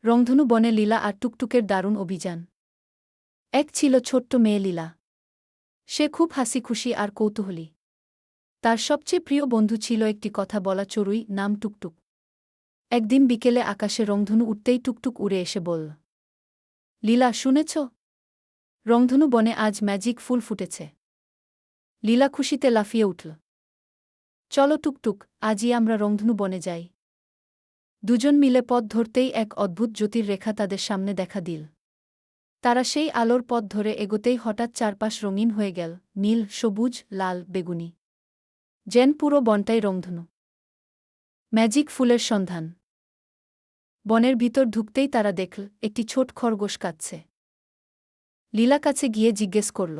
রংধনু বনে লীলা আর টুকটুকের দারুণ অভিযান। এক ছিল ছোট্ট মেয়ে লীলা। সে খুব হাসিখুশি আর কৌতূহলী। তার সবচেয়ে প্রিয় বন্ধু ছিল একটি কথা বলা চড়ুই, নাম টুকটুক। একদিন বিকেলে আকাশে রংধনু উঠতেই টুকটুক উড়ে এসে বলল, লীলা, শুনেছ? রংধনু বনে আজ ম্যাজিক ফুল ফুটেছে। লীলা খুশিতে লাফিয়ে উঠল। চলো টুকটুক, আজই আমরা রংধনু বনে যাই। দুজন মিলে পথ ধরতেই এক অদ্ভুত জ্যোতির রেখা তাদের সামনে দেখা দিল। তারা সেই আলোর পথ ধরে এগোতেই হঠাৎ চারপাশ রঙিন হয়ে গেল, নীল, সবুজ, লাল, বেগুনি। যেন পুরো বনটাই রংধনু। ম্যাজিক ফুলের সন্ধান। বনের ভিতর ঢুকতেই তারা দেখল একটি ছোট খরগোশ কাঁদছে। লীলা কাছে গিয়ে জিজ্ঞেস করল,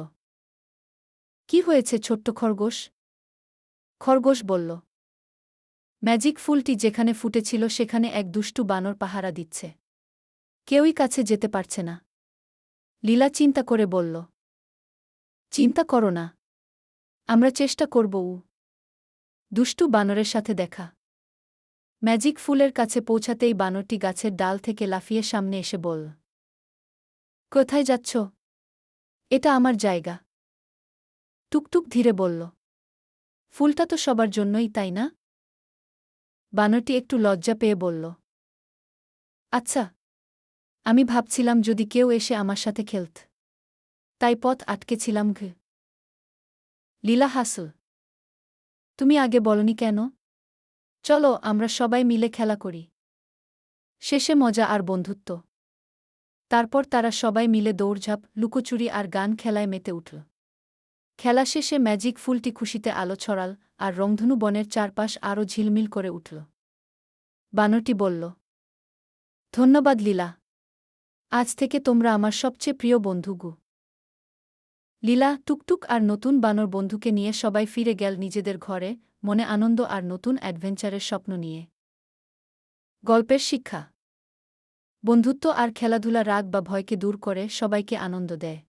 কি হয়েছে ছোট্ট খরগোশ? খরগোশ বলল, ম্যাজিক ফুলটি যেখানে ফুটেছিল সেখানে এক দুষ্টু বানর পাহারা দিচ্ছে। কেউই কাছে যেতে পারছে না। লীলা চিন্তা করে বলল, চিন্তা করো না, আমরা চেষ্টা করব। দুষ্টু বানরের সাথে দেখা। ম্যাজিক ফুলের কাছে পৌঁছাতেই বানরটি গাছের ডাল থেকে লাফিয়ে সামনে এসে বলল, কোথায় যাচ্ছ? এটা আমার জায়গা। টুকটুক ধীরে বলল, ফুলটা তো সবার জন্যই, তাই না? বানরটি একটু লজ্জা পেয়ে বলল, আচ্ছা, আমি ভাবছিলাম যদি কেউ এসে আমার সাথে খেলত, তাই পথ আটকেছিলাম। লীলা হাসল, তুমি আগে বলনি কেন? চলো আমরা সবাই মিলে খেলা করি। শেষে মজা আর বন্ধুত্ব। তারপর তারা সবাই মিলে দৌড়ঝাঁপ, লুকোচুরি আর গান খেলায় মেতে উঠল। খেলা শেষে ম্যাজিক ফুলটি খুশিতে আলো ছড়াল, আর রংধনু বনের চারপাশ আরও ঝিলমিল করে উঠল। বানরটি বলল, ধন্যবাদ লীলা, আজ থেকে তোমরা আমার সবচেয়ে প্রিয় বন্ধু। লীলা, টুকটুক আর নতুন বানর বন্ধুকে নিয়ে সবাই ফিরে গেল নিজেদের ঘরে, মনে আনন্দ আর নতুন অ্যাডভেঞ্চারের স্বপ্ন নিয়ে। গল্পের শিক্ষা। বন্ধুত্ব আর খেলাধুলা রাগ বা ভয়কে দূর করে, সবাইকে আনন্দ দেয়।